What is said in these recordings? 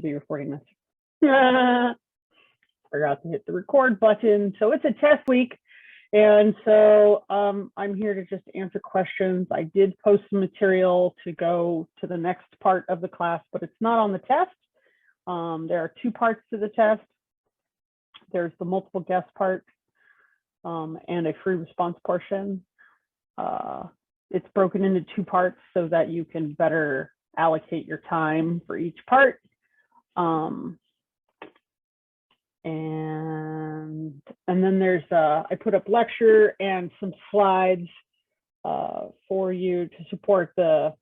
to be recording this. Forgot to hit the record button. So it's a test week. And so I'm here to just answer questions. I did post some material to go to the next part of the class, but it's not on the test. There are two parts to the test. There's the multiple guess part and a free response portion. It's broken into two parts so that you can better allocate your time for each part. And then there's I put up lecture and some slides for you to support the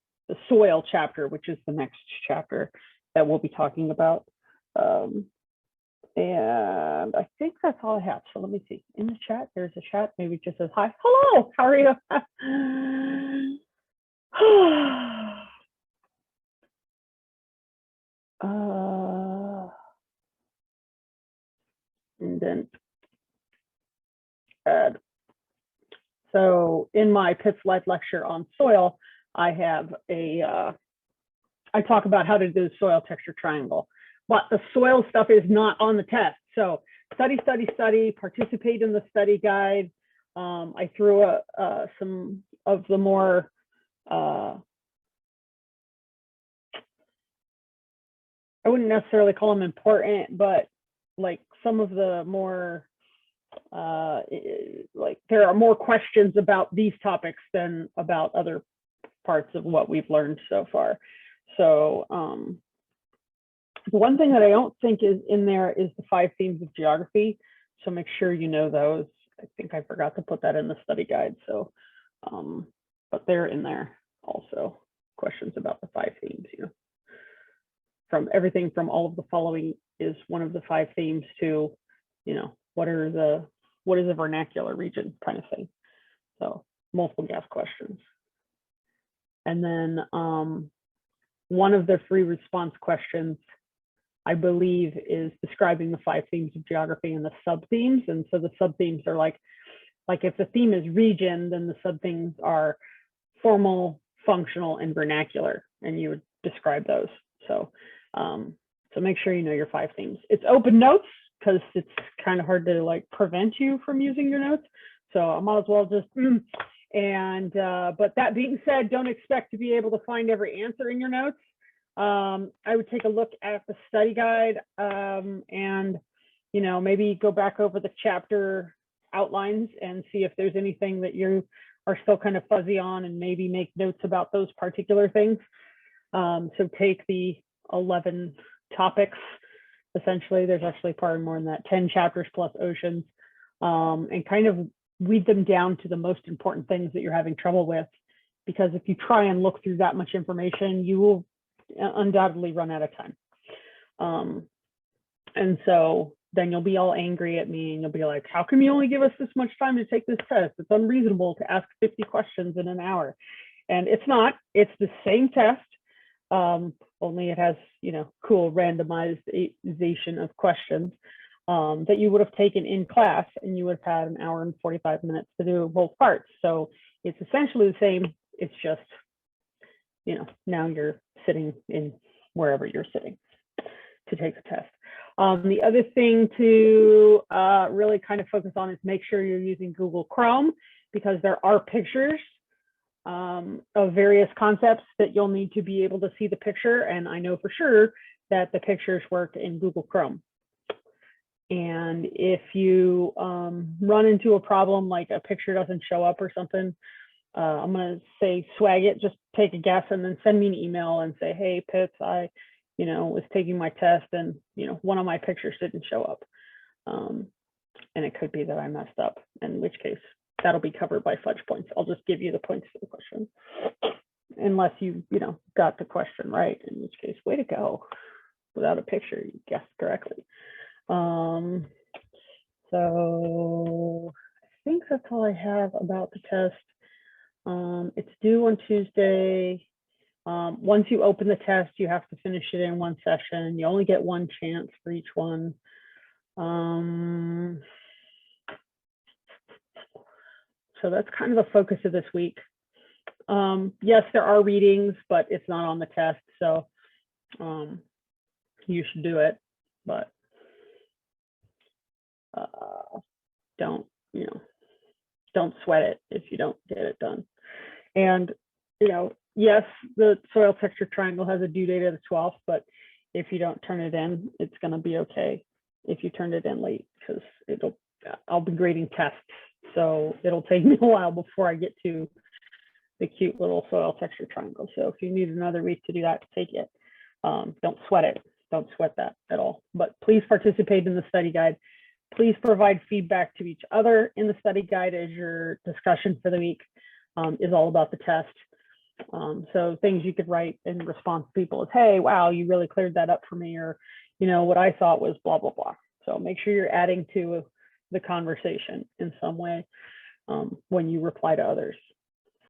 soil chapter, which is the next chapter that we'll be talking about. And I think that's all I have. So let me see. In the chat, there's a chat. Maybe it just says hi. Hello, how are you? And then add. So in my Pitt's Life lecture on soil, I have I talk about how to do the soil texture triangle, but the soil stuff is not on the test. So study, participate in the study guide. I threw some of the more I wouldn't necessarily call them important, but like some of the more like there are more questions about these topics than about other parts of what we've learned so far. So the one thing that I don't think is in there is the 5 themes of geography. So make sure you know those. I think I forgot to put that in the study guide. So, but they're in there also. Questions about the 5 themes, you know, from everything from all of the following is one of the 5 themes to, you know, what is a vernacular region kind of thing. So multiple guess questions. And then one of the free response questions, I believe, is describing the 5 themes of geography and the sub-themes. And so the sub-themes are like if the theme is region, then the sub-themes are formal, functional, and vernacular, and you would describe those. So, so make sure you know your 5 themes. It's open notes because it's kind of hard to like prevent you from using your notes. So I might as well just, but that being said, don't expect to be able to find every answer in your notes. I would take a look at the study guide and, you know, maybe go back over the chapter outlines and see if there's anything that you are still kind of fuzzy on and maybe make notes about those particular things. So take the 11 topics, essentially, there's actually probably more than that, 10 chapters plus oceans, and kind of weed them down to the most important things that you're having trouble with. Because if you try and look through that much information, you will undoubtedly run out of time. And so then you'll be all angry at me and you'll be like, how come you only give us this much time to take this test? It's unreasonable to ask 50 questions in an hour. And it's not, it's the same test, only it has, you know, cool randomization of questions that you would have taken in class, and you would have had an hour and 45 minutes to do both parts. So it's essentially the same. It's just, you know, now you're sitting in wherever you're sitting to take the test. The other thing to really kind of focus on is make sure you're using Google Chrome, because there are pictures of various concepts that you'll need to be able to see the picture. And I know for sure that the pictures work in Google Chrome. And if you run into a problem like a picture doesn't show up or something, I'm going to say swag it, just take a guess and then send me an email and say, hey, Pitts, I, you know, was taking my test and, you know, one of my pictures didn't show up. And it could be that I messed up, in which case that'll be covered by fudge points. I'll just give you the points for the question, unless you know, got the question right, in which case, way to go. Without a picture, you guessed correctly. So I think that's all I have about the test. It's due on Tuesday. Once you open the test, you have to finish it in one session. You only get one chance for each one. So that's kind of the focus of this week. Yes, there are readings, but it's not on the test. So you should do it, but don't, don't sweat it if you don't get it done. And, yes, the soil texture triangle has a due date of the 12th, but if you don't turn it in, it's going to be okay if you turned it in late, because I'll be grading tests. So it'll take me a while before I get to the cute little soil texture triangle. So if you need another week to do that, take it. Don't sweat it. Don't sweat that at all. But please participate in the study guide. Please provide feedback to each other in the study guide as your discussion for the week is all about the test. So things you could write in response to people is, hey, wow, you really cleared that up for me, or, what I thought was blah, blah, blah. So make sure you're adding to the conversation in some way when you reply to others.